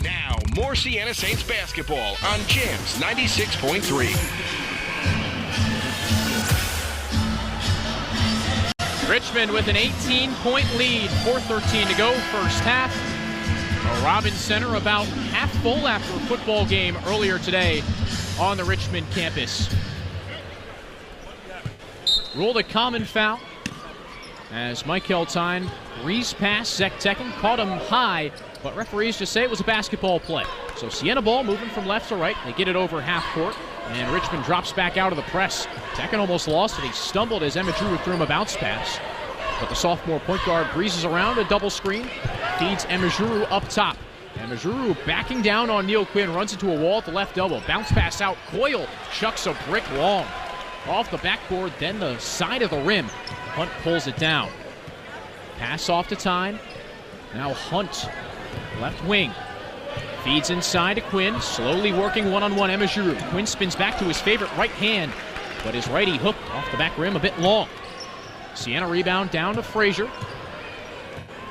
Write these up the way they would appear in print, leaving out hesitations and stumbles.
Now, more Siena Saints basketball on Jamz 96.3. Richmond with an 18-point lead, 4:13 to go, first half. Robbins Center about half full after a football game earlier today on the Richmond campus. Ruled a common foul as Mike Heltine breezed past Zach Tekken, caught him high, but referees just say it was a basketball play. So Siena ball moving from left to right. They get it over half court, and Richmond drops back out of the press. Tekken almost lost it. He stumbled as Emma Drew threw him a bounce pass. But the sophomore point guard breezes around a double screen, feeds Emma Drew up top. Emma Drew backing down on Neil Quinn, runs into a wall at the left elbow. Bounce pass out. Coyle chucks a brick long. Off the backboard, then the side of the rim. Hunt pulls it down. Pass off to Tyne. Now Hunt, left wing. Feeds inside to Quinn, slowly working one-on-one Emma Drew. Quinn spins back to his favorite right hand, but his righty hook off the back rim a bit long. Siena rebound down to Frazier.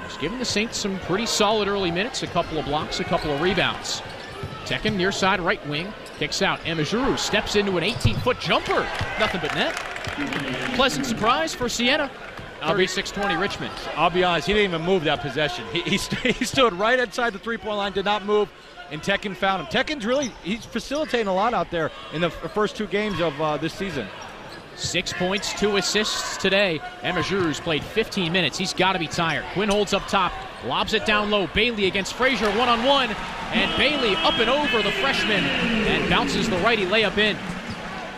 He's giving the Saints some pretty solid early minutes, a couple of blocks, a couple of rebounds. Tekken near side right wing, kicks out. Emma Drew steps into an 18-foot jumper. Nothing but net. Pleasant surprise for Siena. 36-20 Richmond. I'll be honest, he didn't even move that possession. He stood right outside the three-point line, did not move, and Tekken found him. Tekken's he's facilitating a lot out there in the first two games of this season. 6 points, 2 assists today. Emma Drew's played 15 minutes. He's got to be tired. Quinn holds up top, lobs it down low. Bailey against Frazier, one-on-one, and Bailey up and over the freshman and bounces the righty layup in.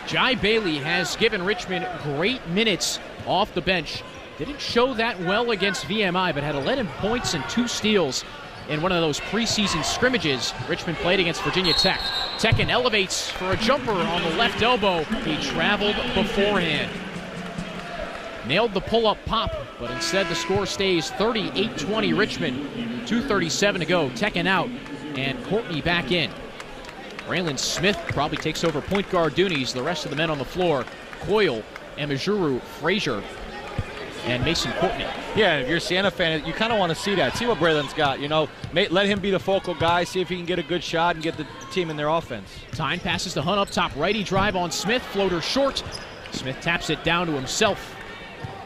Jai Bailey has given Richmond great minutes off the bench. Didn't show that well against VMI, but had 11 points and 2 steals in one of those preseason scrimmages Richmond played against Virginia Tech. Tekken elevates for a jumper on the left elbow. He traveled beforehand. Nailed the pull-up pop, but instead the score stays 38-20 Richmond. 2:37 to go. Tekken out, and Courtney back in. Braylon Smith probably takes over point guard duties. The rest of the men on the floor, Coyle, Emajuru, Frazier, and Mason Courtney. Yeah, if you're a Siena fan, you kind of want to see that. See what Braylon's got, you know. Let him be the focal guy, see if he can get a good shot and get the team in their offense. Tyne passes to Hunt up top. Righty drive on Smith. Floater short. Smith taps it down to himself,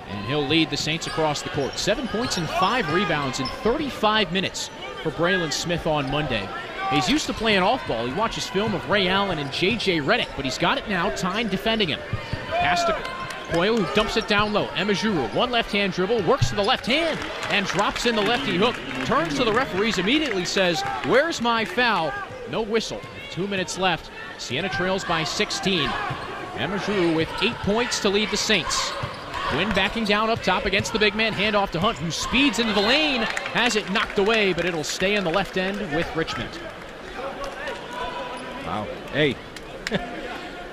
and he'll lead the Saints across the court. 7 points and 5 rebounds in 35 minutes for Braylon Smith on Monday. He's used to playing off-ball. He watches film of Ray Allen and J.J. Redick, but he's got it now. Tyne defending him. Pass to Coyle, who dumps it down low. Emajuru, one left-hand dribble, works to the left hand, and drops in the lefty hook. Turns to the referees, immediately says, "Where's my foul?" No whistle. 2 minutes left. Siena trails by 16. Emajuru with 8 points to lead the Saints. Quinn backing down up top against the big man. Handoff to Hunt, who speeds into the lane. Has it knocked away, but it'll stay in the left end with Richmond. Wow. Hey.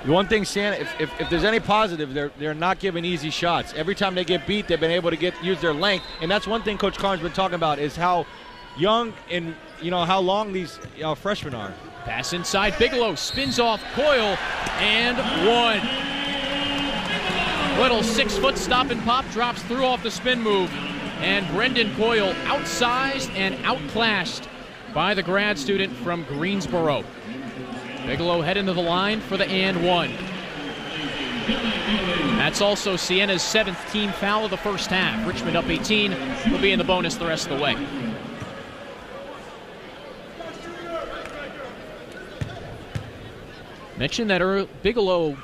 The one thing, Siena, if there's any positive, they're not giving easy shots. Every time they get beat, they've been able to use their length, and that's one thing Coach Carnes been talking about is how young and how long these freshmen are. Pass inside, Bigelow spins off Coyle and one. Little 6-foot stop and pop, drops through off the spin move, and Brendan Coyle outsized and outclassed by the grad student from Greensboro. Bigelow heading to the line for the and one. That's also Siena's 7th team foul of the first half. Richmond up 18. Will be in the bonus the rest of the way. Mentioned that Bigelow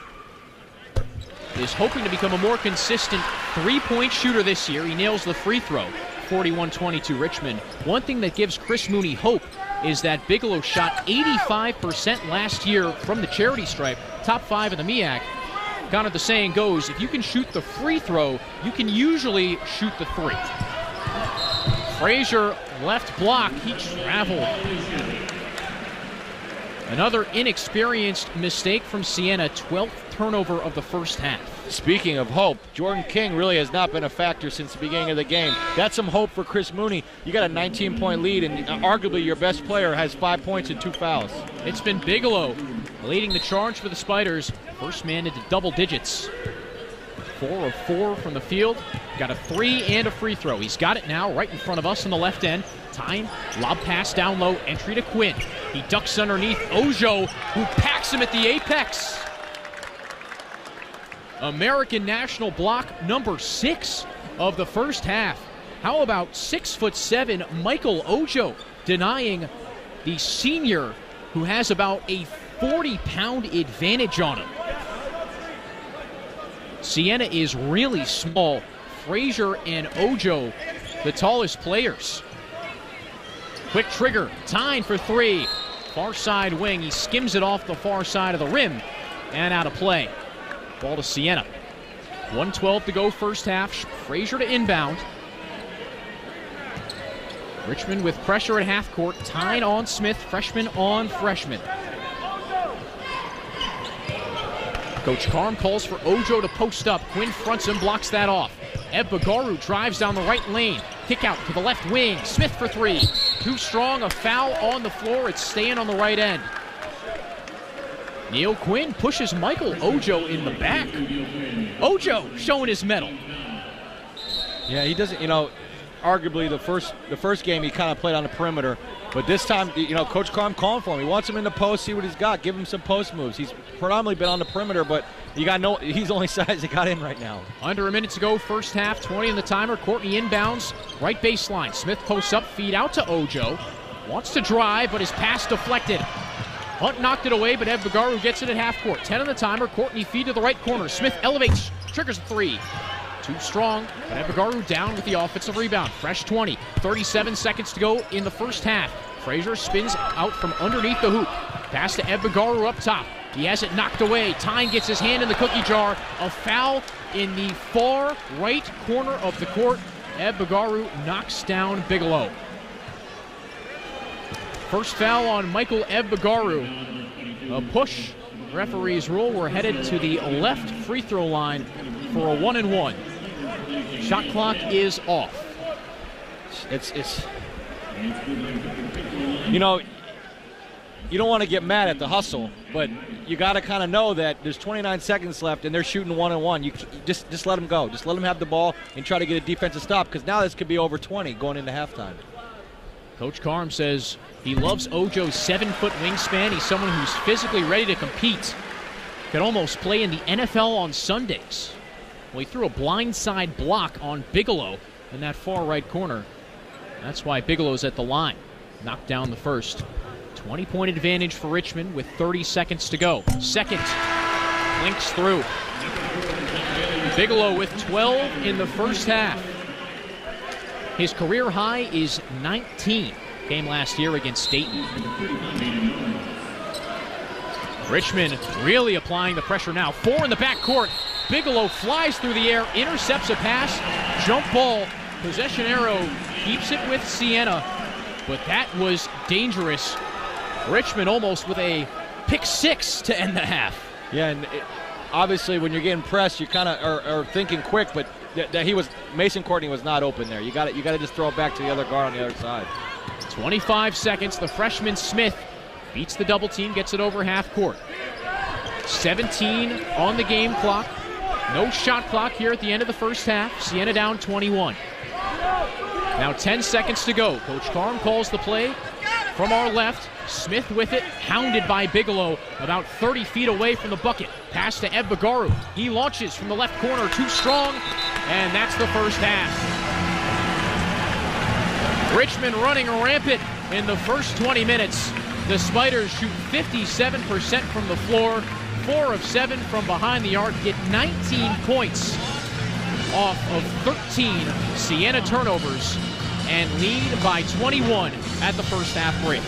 is hoping to become a more consistent three-point shooter this year. He nails the free throw. 41-22 Richmond. One thing that gives Chris Mooney hope is that Bigelow shot 85% last year from the charity stripe, top 5 in the MEAC. Kind of the saying goes, if you can shoot the free throw, you can usually shoot the three. Frazier, left block, he traveled. Another inexperienced mistake from Siena, 12th turnover of the first half. Speaking of hope, Jordan King really has not been a factor since the beginning of the game. That's some hope for Chris Mooney. You got a 19-point lead, and arguably your best player has 5 points and 2 fouls. It's been Bigelow leading the charge for the Spiders. First man into double digits. 4 of 4 from the field. Got a 3 and a free throw. He's got it now right in front of us on the left end. Tyne, lob pass down low, entry to Quinn. He ducks underneath Ojo, who packs him at the apex. American National block number 6 of the first half. How about 6'7" Michael Ojo denying the senior who has about a 40-pound advantage on him. Siena is really small. Frazier and Ojo, the tallest players. Quick trigger, Tyne for 3. Far side wing, he skims it off the far side of the rim and out of play. Ball to Siena. 1:12 to go first half. Frazier to inbound. Richmond with pressure at half court. Tyne on Smith, freshman on freshman. Coach Carm calls for Ojo to post up. Quinn fronts him, blocks that off. Ebagaru drives down the right lane. Kick out to the left wing. Smith for 3. Too strong, a foul on the floor. It's staying on the right end. Neil Quinn pushes Michael Ojo in the back. Ojo showing his mettle. Yeah, he doesn't, arguably the first game he kind of played on the perimeter, but this time, Coach Carm calling for him. He wants him in the post, see what he's got, give him some post moves. He's predominantly been on the perimeter, but he's only size that got in right now. Under a minute to go, first half, 20 in the timer. Courtney inbounds, right baseline. Smith posts up, feed out to Ojo. Wants to drive, but his pass deflected. Hunt knocked it away, but Ebagaru gets it at half court. 10 on the timer. Courtney feed to the right corner. Smith elevates, triggers a 3. Too strong, but Ebagaru down with the offensive rebound. Fresh 20. 37 seconds to go in the first half. Frazier spins out from underneath the hoop. Pass to Ebagaru up top. He has it knocked away. Tyne gets his hand in the cookie jar. A foul in the far right corner of the court. Ebagaru knocks down Bigelow. First foul on Michael Ebagaru. A push. Referee's rule. We're headed to the left free throw line for a 1-and-1. Shot clock is off. You don't want to get mad at the hustle, but you got to kind of know that there's 29 seconds left and they're shooting 1-on-1. You just let them go. Just let them have the ball and try to get a defensive stop, because now this could be over 20 going into halftime. Coach Carm says he loves Ojo's 7-foot wingspan. He's someone who's physically ready to compete. Could almost play in the NFL on Sundays. Well, he threw a blindside block on Bigelow in that far right corner. That's why Bigelow's at the line. Knocked down the first. 20-point advantage for Richmond with 30 seconds to go. Second, links through. Bigelow with 12 in the first half. His career high is 19. Game last year against Dayton. Richmond really applying the pressure now. 4 in the backcourt. Bigelow flies through the air, intercepts a pass, jump ball. Possession arrow keeps it with Siena, but that was dangerous. Richmond almost with a pick 6 to end the half. Yeah, and obviously when you're getting pressed, you kind of are thinking quick, but Mason Courtney was not open there. You got to just throw it back to the other guard on the other side. 25 seconds. The freshman Smith beats the double team, gets it over half court. 17 on the game clock. No shot clock here at the end of the first half. Siena down 21. Now 10 seconds to go. Coach Carm calls the play from our left. Smith with it, hounded by Bigelow, about 30 feet away from the bucket. Pass to Ebagaru. He launches from the left corner, too strong, and that's the first half. Richmond running rampant in the first 20 minutes. The Spiders shoot 57% from the floor, 4 of 7 from behind the arc, get 19 points off of 13 Siena turnovers, and lead by 21 at the first half break.